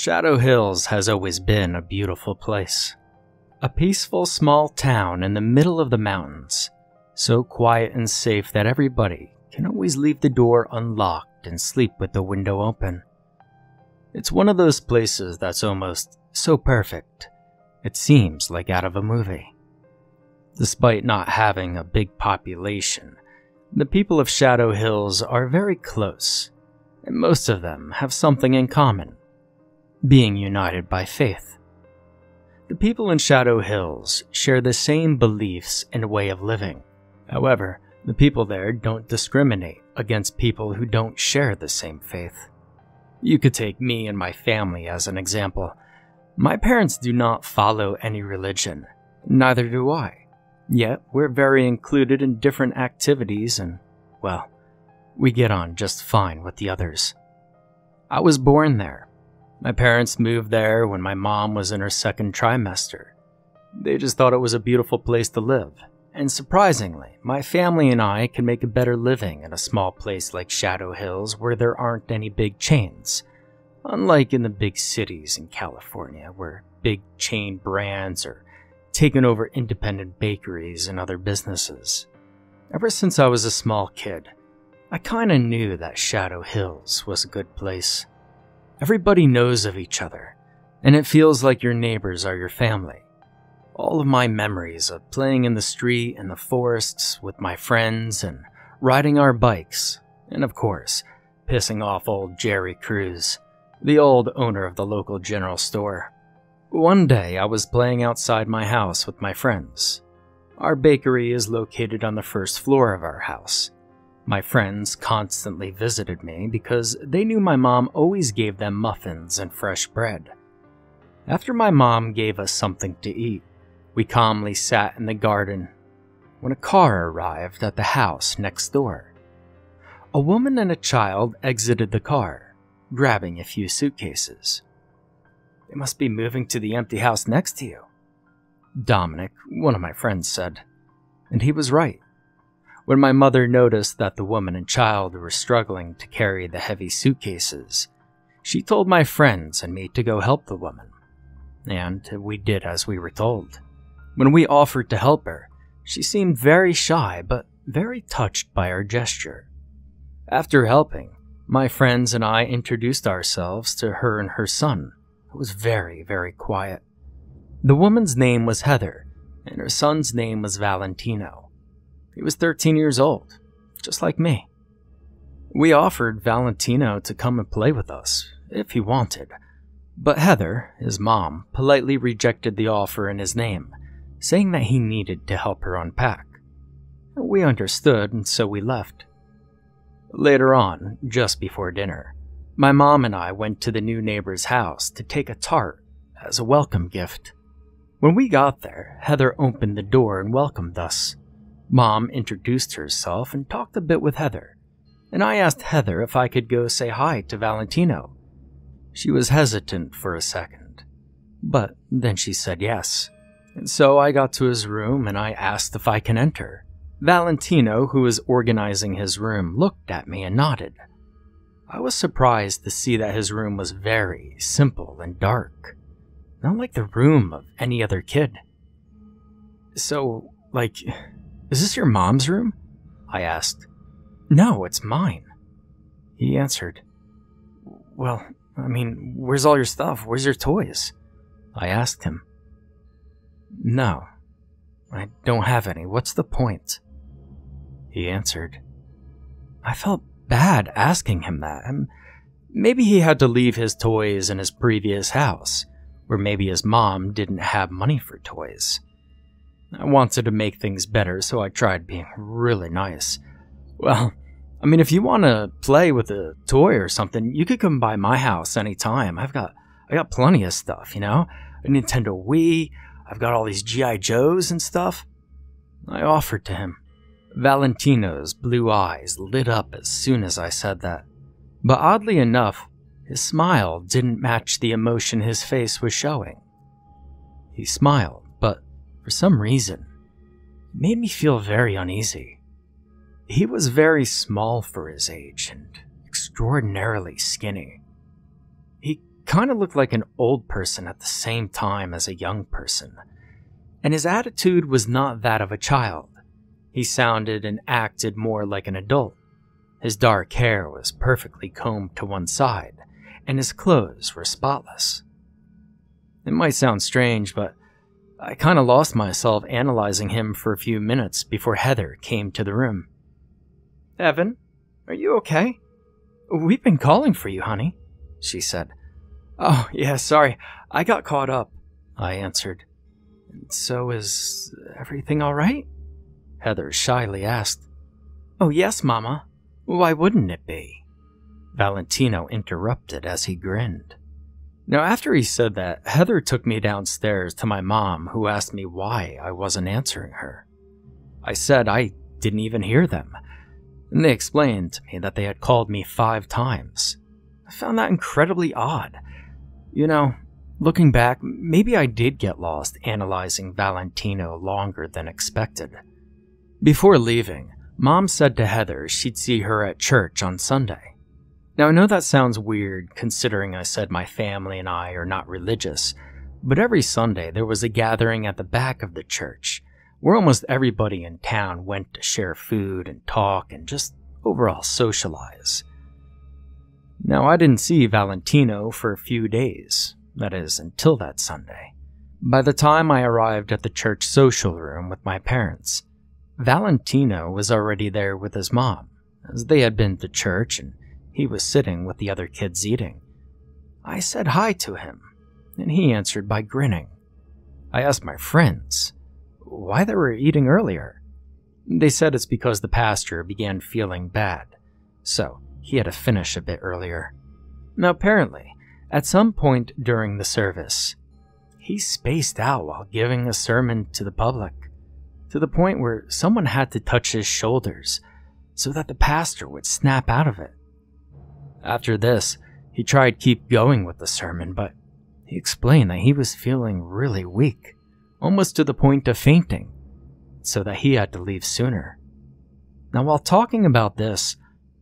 Shadow Hills has always been a beautiful place. A peaceful small town in the middle of the mountains, so quiet and safe that everybody can always leave the door unlocked and sleep with the window open. It's one of those places that's almost so perfect, it seems like out of a movie. Despite not having a big population, the people of Shadow Hills are very close, and most of them have something in common: being united by faith. The people in Shadow Hills share the same beliefs and way of living. However, the people there don't discriminate against people who don't share the same faith. You could take me and my family as an example. My parents do not follow any religion, neither do I. Yet, we're very included in different activities and, well, we get on just fine with the others. I was born there. My parents moved there when my mom was in her second trimester. They just thought it was a beautiful place to live. And surprisingly, my family and I can make a better living in a small place like Shadow Hills where there aren't any big chains. Unlike in the big cities in California where big chain brands are taking over independent bakeries and other businesses. Ever since I was a small kid, I kinda knew that Shadow Hills was a good place. Everybody knows of each other, and it feels like your neighbors are your family. All of my memories of playing in the street and the forests with my friends and riding our bikes, and of course, pissing off old Jerry Cruz, the old owner of the local general store. One day I was playing outside my house with my friends. Our bakery is located on the first floor of our house. My friends constantly visited me because they knew my mom always gave them muffins and fresh bread. After my mom gave us something to eat, we calmly sat in the garden when a car arrived at the house next door. A woman and a child exited the car, grabbing a few suitcases. "They must be moving to the empty house next to you," Dominic, one of my friends, said. And he was right. When my mother noticed that the woman and child were struggling to carry the heavy suitcases, she told my friends and me to go help the woman. And we did as we were told. When we offered to help her, she seemed very shy but very touched by our gesture. After helping, my friends and I introduced ourselves to her and her son, who was very, very quiet. The woman's name was Heather, and her son's name was Valentino. He was 13 years old, just like me. We offered Valentino to come and play with us, if he wanted, but Heather, his mom, politely rejected the offer in his name, saying that he needed to help her unpack. We understood, and so we left. Later on, just before dinner, my mom and I went to the new neighbor's house to take a tart as a welcome gift. When we got there, Heather opened the door and welcomed us. Mom introduced herself and talked a bit with Heather, and I asked Heather if I could go say hi to Valentino. She was hesitant for a second, but then she said yes, and so I got to his room and I asked if I can enter. Valentino, who was organizing his room, looked at me and nodded. I was surprised to see that his room was very simple and dark, not like the room of any other kid. "So, is this your mom's room?" I asked. "No, it's mine," he answered. "Well, where's all your stuff? Where's your toys?" I asked him. "No, I don't have any. What's the point?" he answered. I felt bad asking him that. Maybe he had to leave his toys in his previous house, or maybe his mom didn't have money for toys. I wanted to make things better, so I tried being really nice. "Well, if you want to play with a toy or something, you could come by my house anytime. I got plenty of stuff, a Nintendo Wii, I've got all these G.I. Joes and stuff." I offered to him. Valentino's blue eyes lit up as soon as I said that. But oddly enough, his smile didn't match the emotion his face was showing. He smiled, but for some reason, it made me feel very uneasy. He was very small for his age and extraordinarily skinny. He kind of looked like an old person at the same time as a young person. And his attitude was not that of a child. He sounded and acted more like an adult. His dark hair was perfectly combed to one side, and his clothes were spotless. It might sound strange, but I kind of lost myself analyzing him for a few minutes before Heather came to the room. "Evan, are you okay? We've been calling for you, honey," she said. "Oh, yeah, sorry. I got caught up," I answered. "So is everything all right?" Heather shyly asked. "Oh, yes, Mama. Why wouldn't it be?" Valentino interrupted as he grinned. Now, after he said that, Heather took me downstairs to my mom, who asked me why I wasn't answering her. I said I didn't even hear them, and they explained to me that they had called me 5 times. I found that incredibly odd. You know, looking back, maybe I did get lost analyzing Valentino longer than expected. Before leaving, Mom said to Heather she'd see her at church on Sunday. Now, I know that sounds weird considering I said my family and I are not religious, but every Sunday there was a gathering at the back of the church where almost everybody in town went to share food and talk and just overall socialize. Now, I didn't see Valentino for a few days, that is, until that Sunday. By the time I arrived at the church social room with my parents, Valentino was already there with his mom, as they had been to church and he was sitting with the other kids eating. I said hi to him, and he answered by grinning. I asked my friends why they were eating earlier. They said it's because the pastor began feeling bad, so he had to finish a bit earlier. Now, apparently, at some point during the service, he spaced out while giving a sermon to the public, to the point where someone had to touch his shoulders so that the pastor would snap out of it. After this, he tried to keep going with the sermon, but he explained that he was feeling really weak, almost to the point of fainting, so that he had to leave sooner. Now, while talking about this,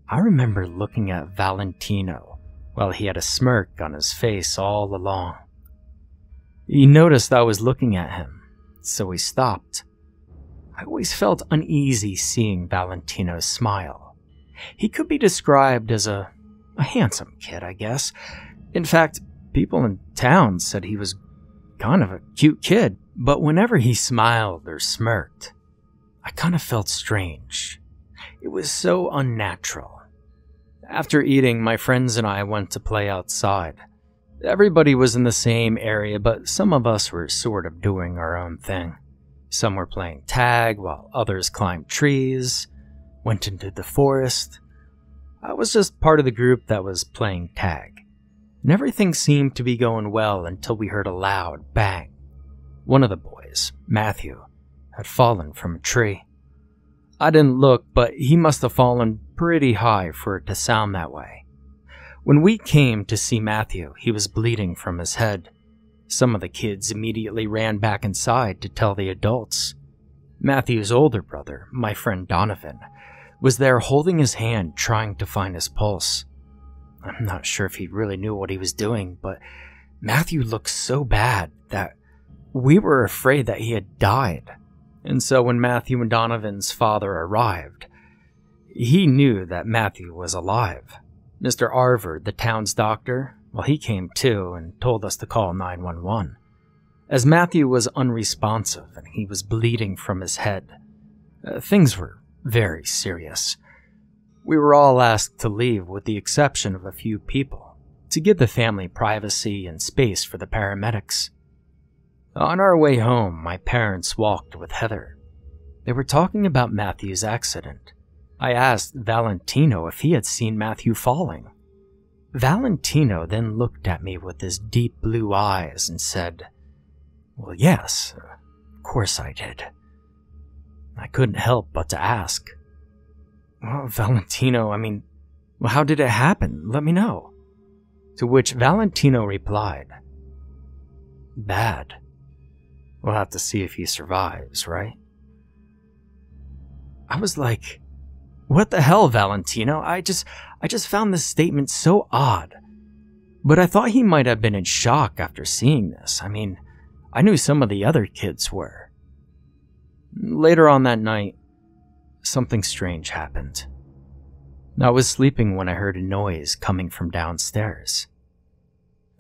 I remember looking at Valentino while he had a smirk on his face all along. He noticed I was looking at him, so he stopped. I always felt uneasy seeing Valentino smile. He could be described as a handsome kid, I guess. In fact, people in town said he was kind of a cute kid, but whenever he smiled or smirked, I kind of felt strange. It was so unnatural. After eating, my friends and I went to play outside. Everybody was in the same area, but some of us were sort of doing our own thing. Some were playing tag, while others climbed trees, went into the forest. I was just part of the group that was playing tag, and everything seemed to be going well until we heard a loud bang. One of the boys, Matthew, had fallen from a tree. I didn't look, but he must have fallen pretty high for it to sound that way. When we came to see Matthew, he was bleeding from his head. Some of the kids immediately ran back inside to tell the adults. Matthew's older brother, my friend Donovan, was there holding his hand trying to find his pulse. I'm not sure if he really knew what he was doing, but Matthew looked so bad that we were afraid that he had died. And so when Matthew and Donovan's father arrived, he knew that Matthew was alive. Mr. Arvard, the town's doctor, well, he came too and told us to call 911. As Matthew was unresponsive and he was bleeding from his head, things were very serious. We were all asked to leave with the exception of a few people, to give the family privacy and space for the paramedics. On our way home, my parents walked with Heather. They were talking about Matthew's accident. I asked Valentino if he had seen Matthew falling. Valentino then looked at me with his deep blue eyes and said, "Well, yes, of course I did." I couldn't help but to ask, "Well, Valentino, well, how did it happen? Let me know." To which Valentino replied, "Bad. We'll have to see if he survives, right?" I was like, "What the hell, Valentino? I just found this statement so odd." But I thought he might have been in shock after seeing this. I mean, I knew some of the other kids were. Later on that night, something strange happened. I was sleeping when I heard a noise coming from downstairs.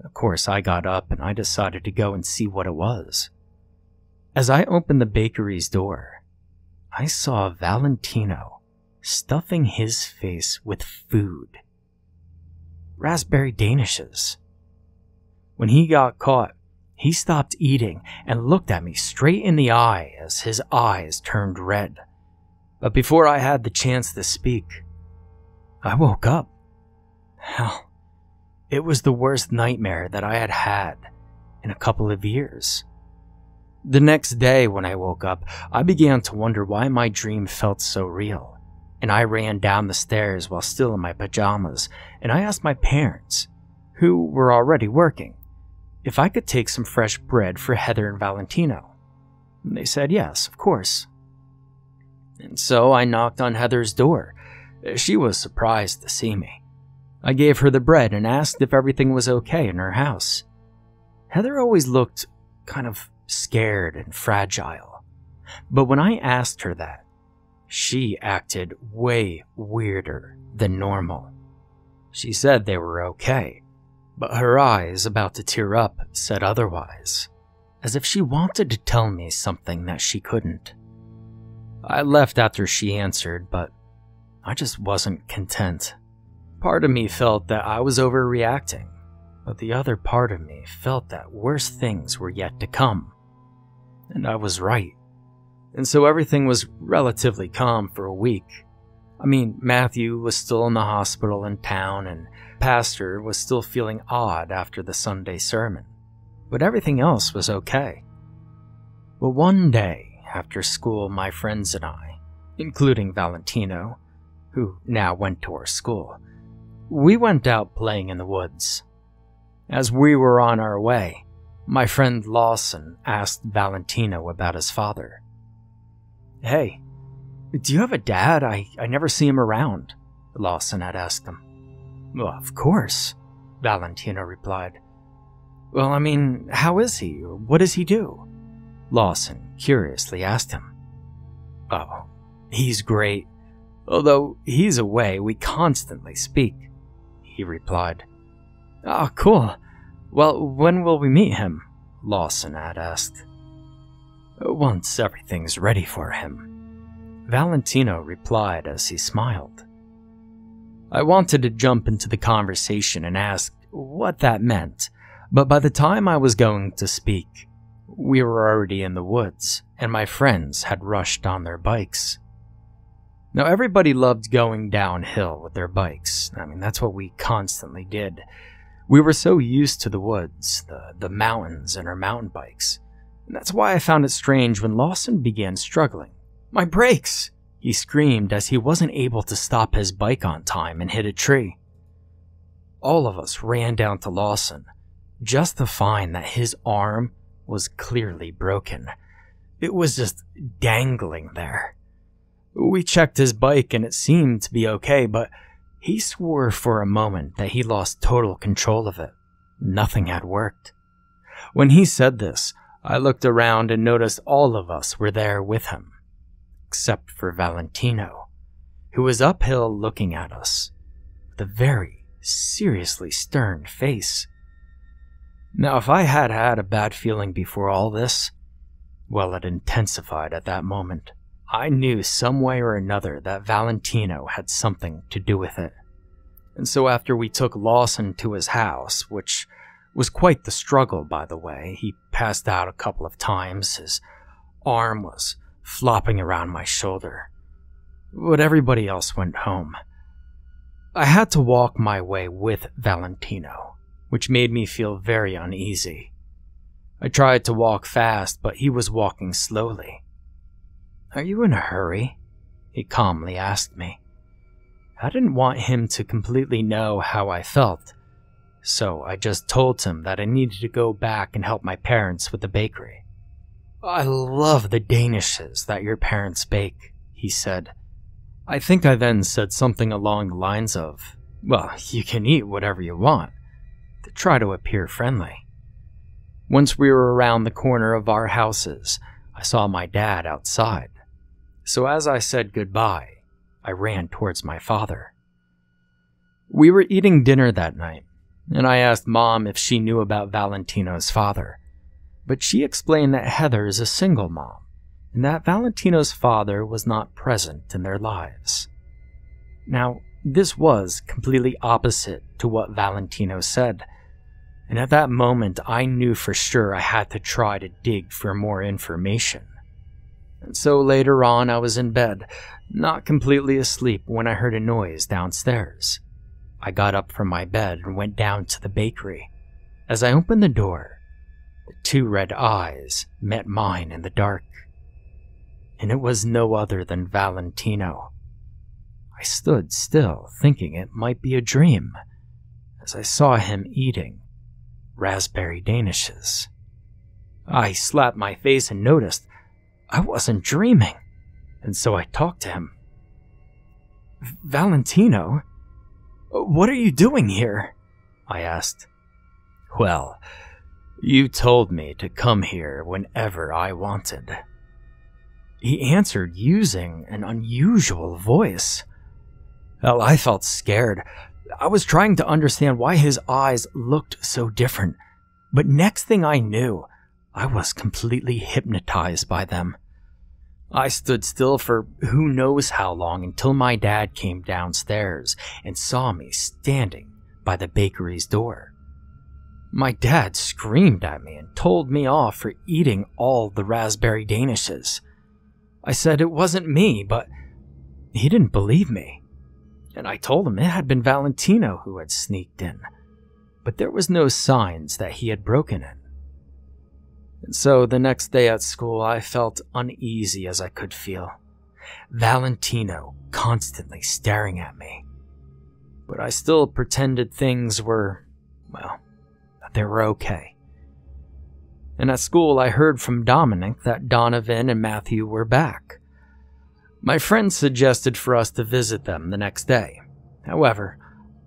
Of course, I got up and I decided to go and see what it was. As I opened the bakery's door, I saw Valentino stuffing his face with food. Raspberry danishes. When he got caught, he stopped eating and looked at me straight in the eye as his eyes turned red. But before I had the chance to speak, I woke up. Hell, it was the worst nightmare that I had had in a couple of years. The next day when I woke up, I began to wonder why my dream felt so real, and I ran down the stairs while still in my pajamas, and I asked my parents, who were already working, if I could take some fresh bread for Heather and Valentino. They said yes, of course. And so I knocked on Heather's door. She was surprised to see me. I gave her the bread and asked if everything was okay in her house. Heather always looked kind of scared and fragile, but when I asked her that, she acted way weirder than normal. She said they were okay, but her eyes, about to tear up, said otherwise, as if she wanted to tell me something that she couldn't. I left after she answered, but I just wasn't content. Part of me felt that I was overreacting, but the other part of me felt that worse things were yet to come. And I was right. And so everything was relatively calm for a week. I mean, Matthew was still in the hospital in town, and Pastor was still feeling odd after the Sunday sermon. But everything else was okay. But one day, after school, my friends and I, including Valentino, who now went to our school, we went out playing in the woods. As we were on our way, my friend Lawson asked Valentino about his father. "Hey, do you have a dad? I never see him around," Lawson had asked him. "Well, of course," Valentino replied. "Well, I mean, how is he? What does he do?" Lawson curiously asked him. "Oh, he's great. Although he's away, we constantly speak," he replied. "Oh, cool. Well, when will we meet him?" Lawson had asked. "Once everything's ready for him," Valentino replied as he smiled. I wanted to jump into the conversation and ask what that meant, but by the time I was going to speak, we were already in the woods, and my friends had rushed on their bikes. Now, everybody loved going downhill with their bikes. I mean, that's what we constantly did. We were so used to the woods, the mountains, and our mountain bikes. And that's why I found it strange when Lawson began struggling. "My brakes!" he screamed as he wasn't able to stop his bike on time and hit a tree. All of us ran down to Lawson, just to find that his arm was clearly broken. It was just dangling there. We checked his bike and it seemed to be okay, but he swore for a moment that he lost total control of it. Nothing had worked. When he said this, I looked around and noticed all of us were there with him, except for Valentino, who was uphill looking at us with a very seriously stern face. Now, if I had had a bad feeling before all this, well, it intensified at that moment. I knew some way or another that Valentino had something to do with it. And so after we took Lawson to his house, which was quite the struggle, by the way, he passed out a couple of times, his arm was flopping around my shoulder. But everybody else went home. I had to walk my way with Valentino, which made me feel very uneasy. I tried to walk fast, but he was walking slowly. "Are you in a hurry?" he calmly asked me. I didn't want him to completely know how I felt, so I just told him that I needed to go back and help my parents with the bakery. "I love the danishes that your parents bake," he said. I think I then said something along the lines of, "Well, you can eat whatever you want. to try to appear friendly. Once we were around the corner of our houses, I saw my dad outside. So as I said goodbye, I ran towards my father. We were eating dinner that night, and I asked Mom if she knew about Valentino's father. But she explained that Heather is a single mom, and that Valentino's father was not present in their lives. Now, this was completely opposite to what Valentino said, and at that moment I knew for sure I had to try to dig for more information. And so later on I was in bed, not completely asleep, when I heard a noise downstairs. I got up from my bed and went down to the bakery. As I opened the door, the two red eyes met mine in the dark. And it was no other than Valentino. I stood still, thinking it might be a dream, as I saw him eating raspberry danishes. I slapped my face and noticed I wasn't dreaming, and so I talked to him. "Valentino? What are you doing here?" I asked. "Well, you told me to come here whenever I wanted." He answered using an unusual voice. Well, I felt scared. I was trying to understand why his eyes looked so different, but next thing I knew, I was completely hypnotized by them. I stood still for who knows how long until my dad came downstairs and saw me standing by the bakery's door. My dad screamed at me and told me off for eating all the raspberry danishes. I said it wasn't me, but he didn't believe me. And I told him it had been Valentino who had sneaked in, but there was no signs that he had broken in. And so the next day at school, I felt uneasy as I could feel. Valentino constantly staring at me. But I still pretended things were, well, that they were okay. And at school, I heard from Dominic that Donovan and Matthew were back. My friends suggested for us to visit them the next day. However,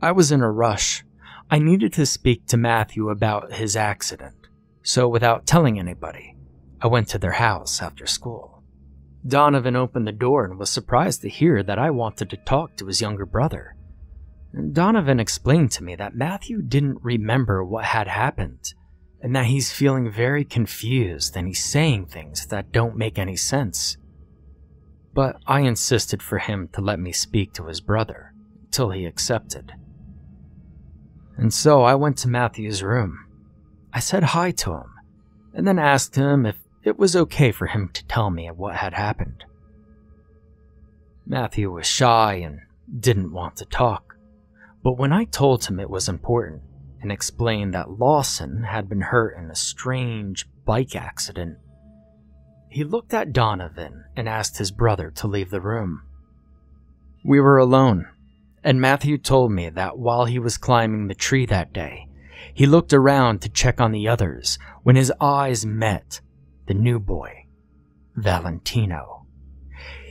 I was in a rush. I needed to speak to Matthew about his accident. So without telling anybody, I went to their house after school. Donovan opened the door and was surprised to hear that I wanted to talk to his younger brother. And Donovan explained to me that Matthew didn't remember what had happened, and that he's feeling very confused and he's saying things that don't make any sense. But I insisted for him to let me speak to his brother until he accepted. And so I went to Matthew's room. I said hi to him, and then asked him if it was okay for him to tell me what had happened. Matthew was shy and didn't want to talk, but when I told him it was important and explained that Lawson had been hurt in a strange bike accident, he looked at Donovan and asked his brother to leave the room. We were alone, and Matthew told me that while he was climbing the tree that day, he looked around to check on the others when his eyes met the new boy, Valentino.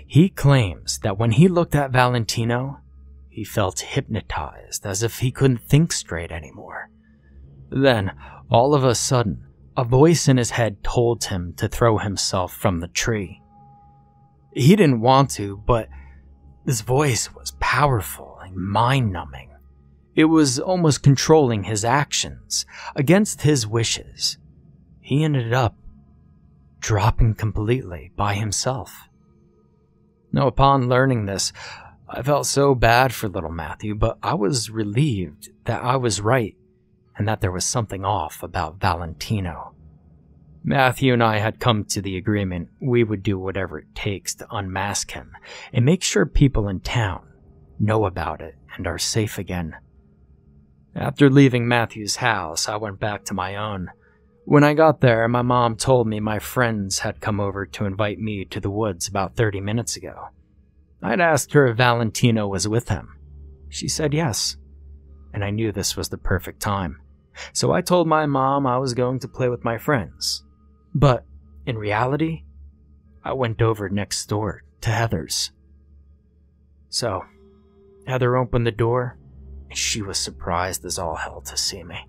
He claims that when he looked at Valentino, he felt hypnotized as if he couldn't think straight anymore. Then, all of a sudden, a voice in his head told him to throw himself from the tree. He didn't want to, but this voice was powerful and mind-numbing. It was almost controlling his actions, against his wishes. He ended up dropping completely by himself. Now, upon learning this, I felt so bad for little Matthew, but I was relieved that I was right and that there was something off about Valentino. Matthew and I had come to the agreement we would do whatever it takes to unmask him and make sure people in town know about it and are safe again. After leaving Matthew's house, I went back to my own. When I got there, my mom told me my friends had come over to invite me to the woods about 30 minutes ago. I'd asked her if Valentino was with them. She said yes, and I knew this was the perfect time. So I told my mom I was going to play with my friends. But in reality, I went over next door to Heather's. So, Heather opened the door, and she was surprised as all hell to see me.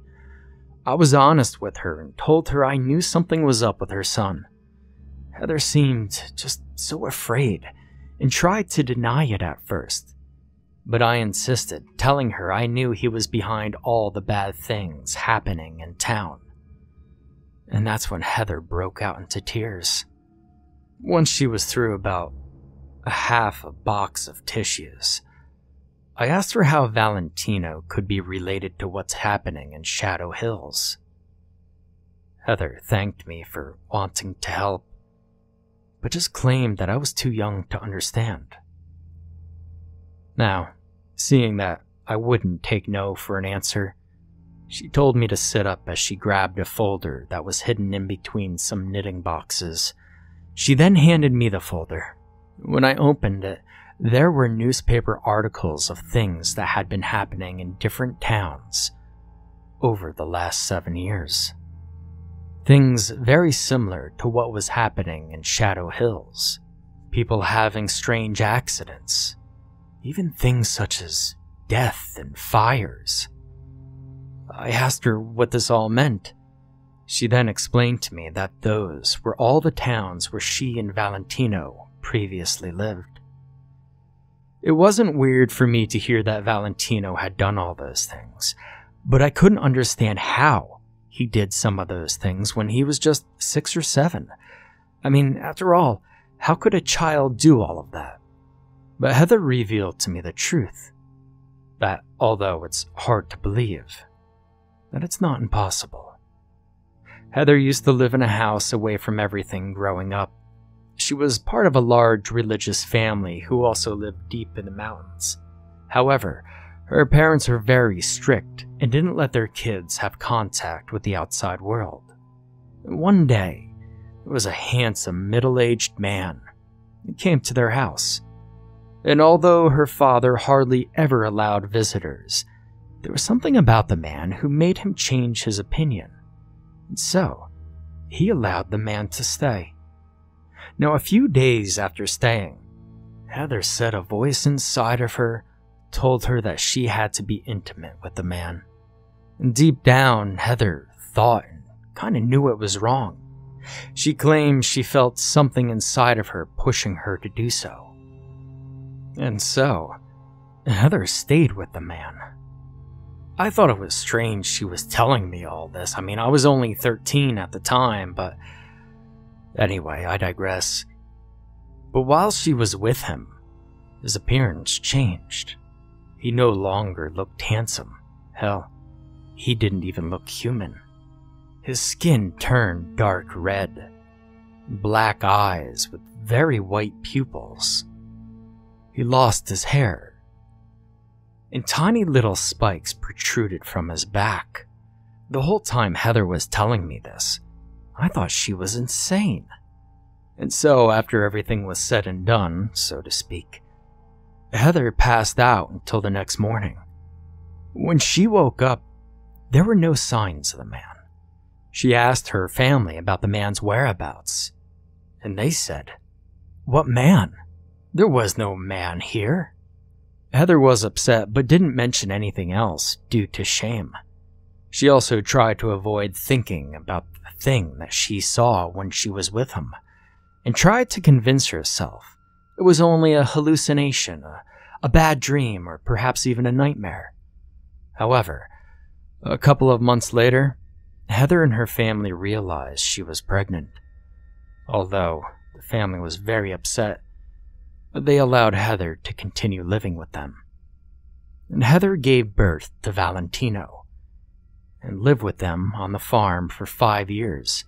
I was honest with her and told her I knew something was up with her son. Heather seemed just so afraid and tried to deny it at first, but I insisted, telling her I knew he was behind all the bad things happening in town. And that's when Heather broke out into tears. Once she was through about half a box of tissues, I asked her how Valentino could be related to what's happening in Shadow Hills. Heather thanked me for wanting to help, but just claimed that I was too young to understand. Now, seeing that I wouldn't take no for an answer, she told me to sit up as she grabbed a folder that was hidden in between some knitting boxes. She then handed me the folder. When I opened it, there were newspaper articles of things that had been happening in different towns over the last 7 years. Things very similar to what was happening in Shadow Hills. People having strange accidents. Even things such as death and fires. I asked her what this all meant. She then explained to me that those were all the towns where she and Valentino previously lived. It wasn't weird for me to hear that Valentino had done all those things, but I couldn't understand how he did some of those things when he was just 6 or 7. I mean, after all, how could a child do all of that? But Heather revealed to me the truth, that although it's hard to believe, that it's not impossible. Heather used to live in a house away from everything growing up. She was part of a large religious family who also lived deep in the mountains. However, her parents were very strict and didn't let their kids have contact with the outside world. One day, there was a handsome middle-aged man who came to their house. And although her father hardly ever allowed visitors, there was something about the man who made him change his opinion. And so, he allowed the man to stay. Now, a few days after staying, Heather said a voice inside of her told her that she had to be intimate with the man. And deep down, Heather thought and kind of knew it was wrong. She claimed she felt something inside of her pushing her to do so. And so, Heather stayed with the man. I thought it was strange she was telling me all this. I mean, I was only 13 at the time, but anyway, I digress. But while she was with him, his appearance changed. He no longer looked handsome. Hell, he didn't even look human. His skin turned dark red, black eyes with very white pupils. He lost his hair, and tiny little spikes protruded from his back. The whole time Heather was telling me this, I thought she was insane. And so, after everything was said and done, so to speak, Heather passed out until the next morning. When she woke up, there were no signs of the man. She asked her family about the man's whereabouts, and they said, "What man? There was no man here." Heather was upset but didn't mention anything else due to shame. She also tried to avoid thinking about the thing that she saw when she was with him, and tried to convince herself it was only a hallucination, a bad dream, or perhaps even a nightmare. However, a couple of months later, Heather and her family realized she was pregnant. Although the family was very upset, they allowed Heather to continue living with them. And Heather gave birth to Valentino and lived with them on the farm for 5 years.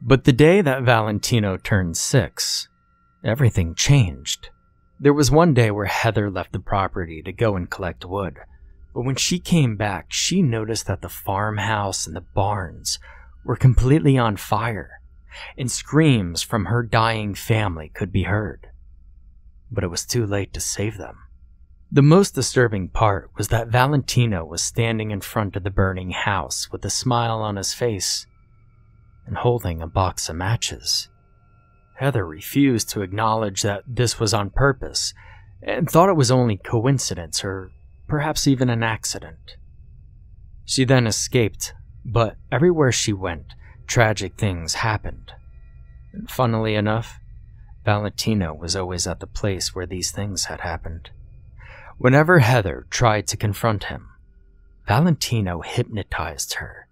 But the day that Valentino turned 6, everything changed. There was one day where Heather left the property to go and collect wood, but when she came back, she noticed that the farmhouse and the barns were completely on fire, and screams from her dying family could be heard. But it was too late to save them. The most disturbing part was that Valentino was standing in front of the burning house with a smile on his face and holding a box of matches. Heather refused to acknowledge that this was on purpose and thought it was only coincidence or perhaps even an accident. She then escaped, But everywhere she went, tragic things happened. And funnily enough, Valentino was always at the place where these things had happened. Whenever Heather tried to confront him, Valentino hypnotized her,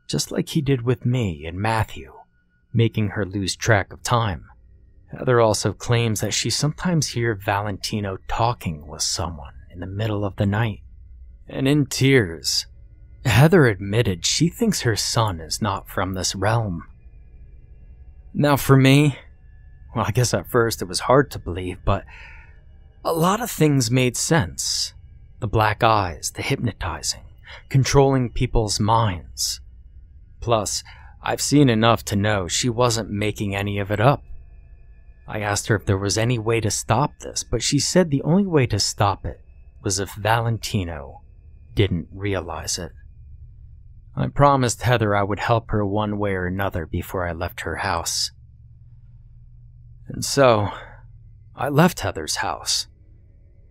just like he did with me and Matthew, making her lose track of time. Heather also claims that she sometimes hears Valentino talking with someone in the middle of the night. And in tears, Heather admitted she thinks her son is not from this realm. Now for me, well, I guess at first it was hard to believe, but a lot of things made sense. The black eyes, the hypnotizing, controlling people's minds. Plus, I've seen enough to know she wasn't making any of it up. I asked her if there was any way to stop this, but she said the only way to stop it was if Valentino didn't realize it. I promised Heather I would help her one way or another before I left her house. And so, I left Heather's house.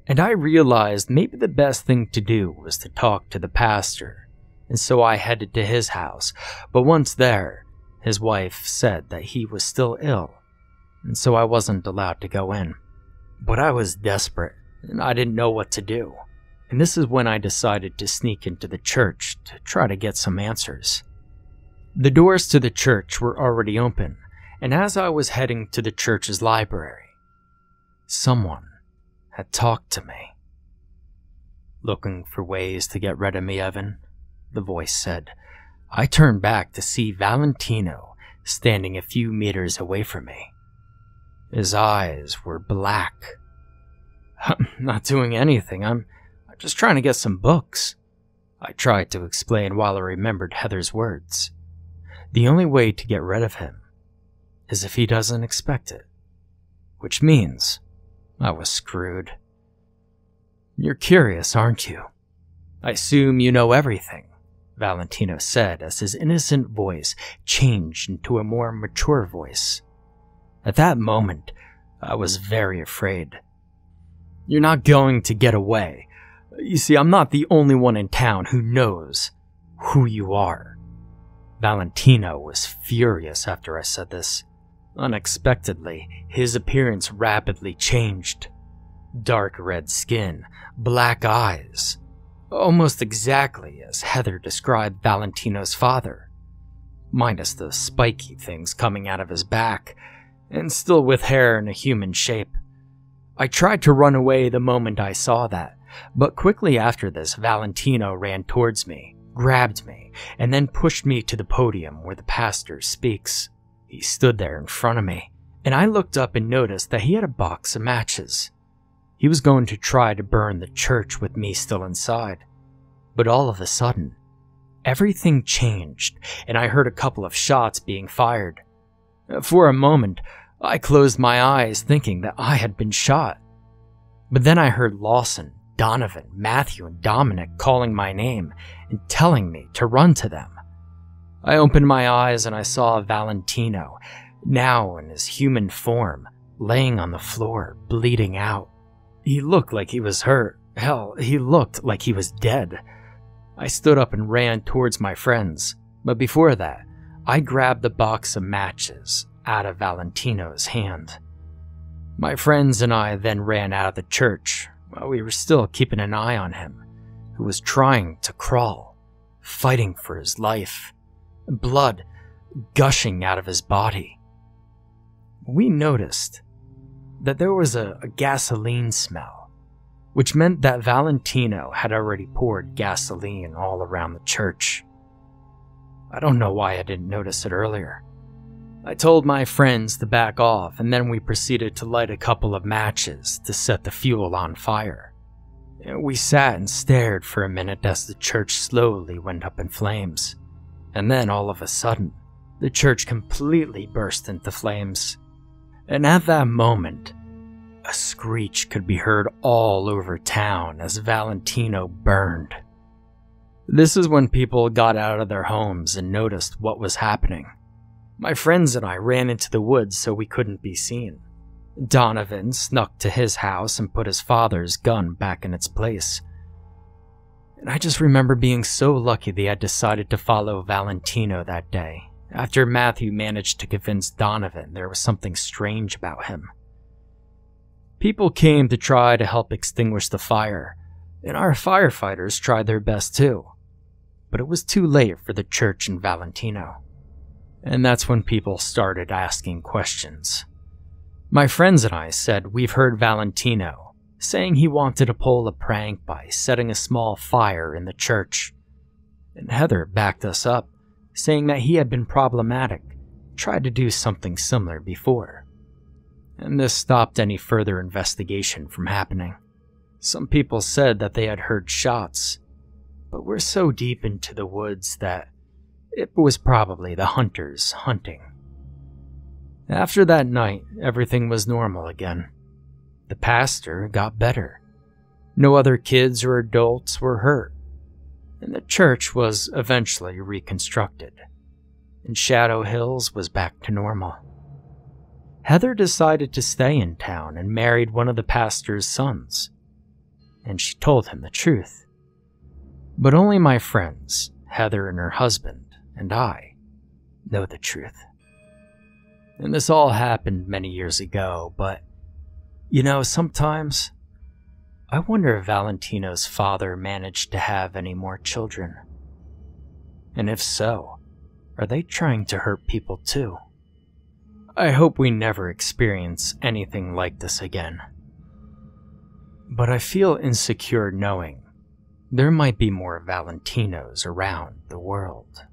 And I realized maybe the best thing to do was to talk to the pastor, and so I headed to his house. But once there, his wife said that he was still ill, and so I wasn't allowed to go in. But I was desperate, and I didn't know what to do. And this is when I decided to sneak into the church to try to get some answers. The doors to the church were already open, and as I was heading to the church's library, someone had talked to me. "Looking for ways to get rid of me, Evan?" the voice said. I turned back to see Valentino standing a few meters away from me. His eyes were black. "I'm not doing anything. I'm just trying to get some books," I tried to explain while I remembered Heather's words. The only way to get rid of him is if he doesn't expect it. Which means I was screwed. "You're curious, aren't you? I assume you know everything," Valentino said as his innocent voice changed into a more mature voice. At that moment, I was very afraid. "You're not going to get away. You see, I'm not the only one in town who knows who you are." Valentino was furious after I said this. Unexpectedly, his appearance rapidly changed. Dark red skin, black eyes, almost exactly as Heather described Valentino's father, minus the spiky things coming out of his back, and still with hair in a human shape. I tried to run away the moment I saw that, but quickly after this, Valentino ran towards me, grabbed me, and then pushed me to the podium where the pastor speaks. He stood there in front of me, and I looked up and noticed that he had a box of matches. He was going to try to burn the church with me still inside. But all of a sudden, everything changed, and I heard a couple of shots being fired. For a moment, I closed my eyes thinking that I had been shot. But then I heard Lawson, Donovan, Matthew, and Dominic calling my name and telling me to run to them. I opened my eyes and I saw Valentino, now in his human form, laying on the floor, bleeding out. He looked like he was hurt. Hell, he looked like he was dead. I stood up and ran towards my friends, but before that, I grabbed the box of matches out of Valentino's hand. My friends and I then ran out of the church while we were still keeping an eye on him, who was trying to crawl, fighting for his life, blood gushing out of his body. We noticed that there was a gasoline smell, which meant that Valentino had already poured gasoline all around the church. I don't know why I didn't notice it earlier. I told my friends to back off, and then we proceeded to light a couple of matches to set the fuel on fire. We sat and stared for a minute as the church slowly went up in flames. And then all of a sudden, the church completely burst into flames. And at that moment, a screech could be heard all over town as Valentino burned. This is when people got out of their homes and noticed what was happening. My friends and I ran into the woods so we couldn't be seen. Donovan snuck to his house and put his father's gun back in its place. And I just remember being so lucky they had decided to follow Valentino that day, after Matthew managed to convince Donovan there was something strange about him. People came to try to help extinguish the fire, and our firefighters tried their best too. But it was too late for the church and Valentino. And that's when people started asking questions. My friends and I said we've heard Valentino saying he wanted to pull a prank by setting a small fire in the church. And Heather backed us up, saying that he had been problematic, tried to do something similar before. And this stopped any further investigation from happening. Some people said that they had heard shots, but we're so deep into the woods that it was probably the hunters hunting. After that night, everything was normal again. The pastor got better. No other kids or adults were hurt, and the church was eventually reconstructed, and Shadow Hills was back to normal. Heather decided to stay in town and married one of the pastor's sons, and she told him the truth. But only my friends, Heather and her husband, and I, know the truth. And this all happened many years ago, but, sometimes I wonder if Valentino's father managed to have any more children. And if so, are they trying to hurt people too? I hope we never experience anything like this again. But I feel insecure knowing there might be more Valentinos around the world.